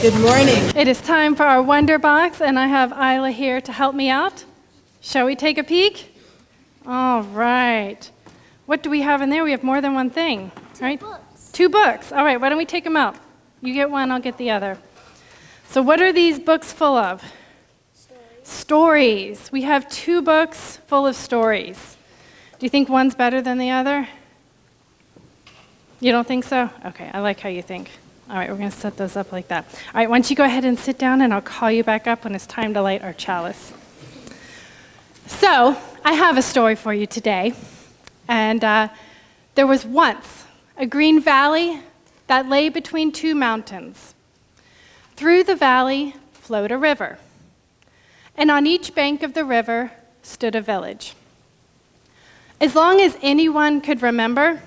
Good morning. It is time for our Wonder Box, and I have Isla here to help me out. Shall we take a peek? All right. What do we have in there? We have more than one thing, right? Two books. All right, why don't we take them out? You get one, I'll get the other. So what are these books full of? Stories. We have two books full of stories. Do you think one's better than the other? You don't think so? Okay, I like how you think. All right, we're going to set those up like that. All right, why don't you go ahead and sit down, and I'll call you back up when it's time to light our chalice. So, I have a story for you today. And there was once a green valley that lay between two mountains. Through the valley flowed a river. And on each bank of the river stood a village. As long as anyone could remember,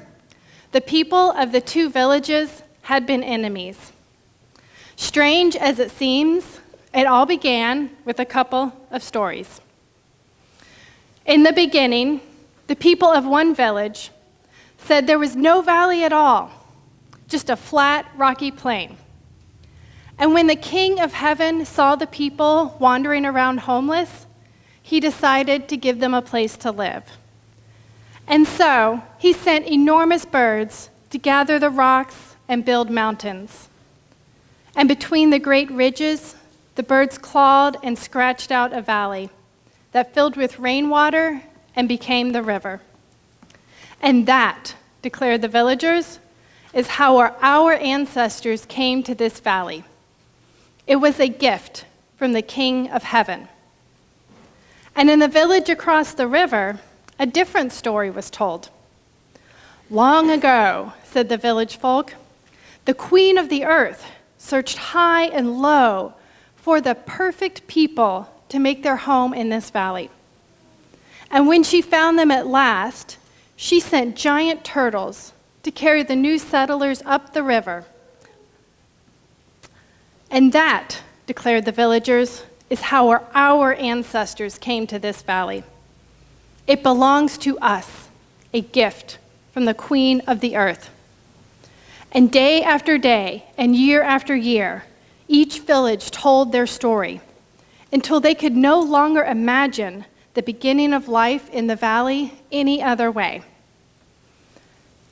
the people of the two villages had been enemies. Strange as it seems, it all began with a couple of stories. In the beginning, the people of one village said there was no valley at all, just a flat, rocky plain. And when the King of Heaven saw the people wandering around homeless, he decided to give them a place to live. And so he sent enormous birds to gather the rocks and build mountains. And between the great ridges, the birds clawed and scratched out a valley that filled with rainwater and became the river. And that, declared the villagers, is how our ancestors came to this valley. It was a gift from the King of Heaven. And in the village across the river, a different story was told. Long ago, said the village folk, the Queen of the Earth searched high and low for the perfect people to make their home in this valley. And when she found them at last, she sent giant turtles to carry the new settlers up the river. And that, declared the villagers, is how our ancestors came to this valley. It belongs to us, a gift from the Queen of the Earth. And day after day, and year after year, each village told their story until they could no longer imagine the beginning of life in the valley any other way.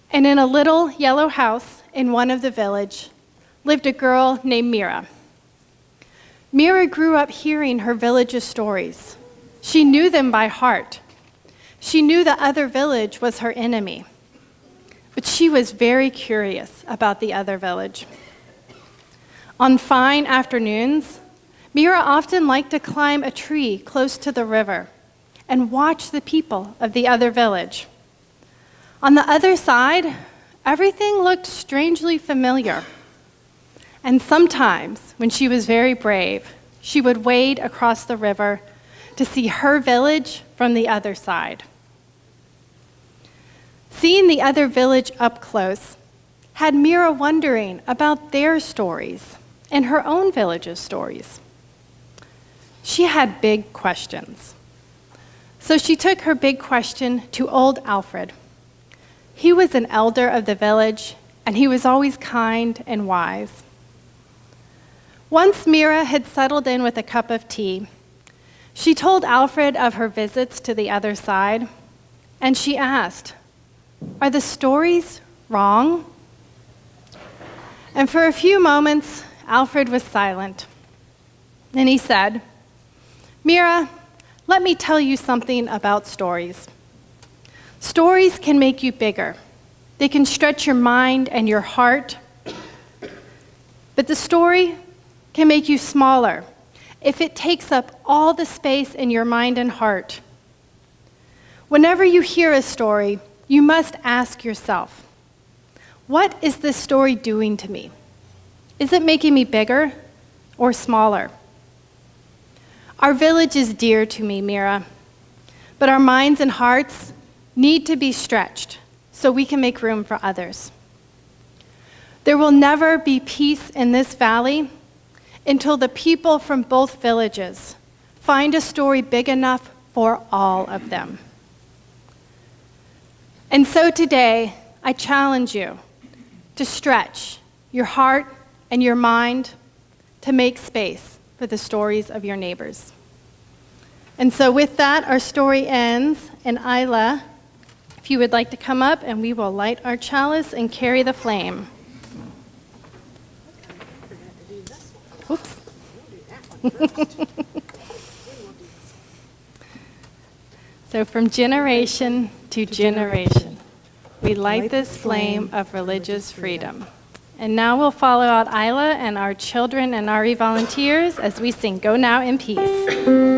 And in a little yellow house in one of the village lived a girl named Mira. Mira grew up hearing her village's stories. She knew them by heart. She knew the other village was her enemy. But she was very curious about the other village. On fine afternoons, Mira often liked to climb a tree close to the river and watch the people of the other village. On the other side, everything looked strangely familiar. And sometimes, when she was very brave, she would wade across the river to see her village from the other side. Seeing the other village up close had Mira wondering about their stories and her own village's stories. She had big questions. So she took her big question to old Alfred. He was an elder of the village, and he was always kind and wise. Once Mira had settled in with a cup of tea, she told Alfred of her visits to the other side, and she asked, "Are the stories wrong?" And for a few moments, Alfred was silent. Then he said, "Mira, let me tell you something about stories. Stories can make you bigger. They can stretch your mind and your heart. But the story can make you smaller if it takes up all the space in your mind and heart. Whenever you hear a story, you must ask yourself, what is this story doing to me? Is it making me bigger or smaller? Our village is dear to me, Mira, but our minds and hearts need to be stretched so we can make room for others. There will never be peace in this valley until the people from both villages find a story big enough for all of them. And so today, I challenge you to stretch your heart and your mind to make space for the stories of your neighbors. And so with that, our story ends, and Isla, if you would like to come up, and we will light our chalice and carry the flame. Oops. So from generation to generation, we light this flame of religious freedom. And now we'll follow out Isla and our children and our volunteers as we sing Go Now in Peace.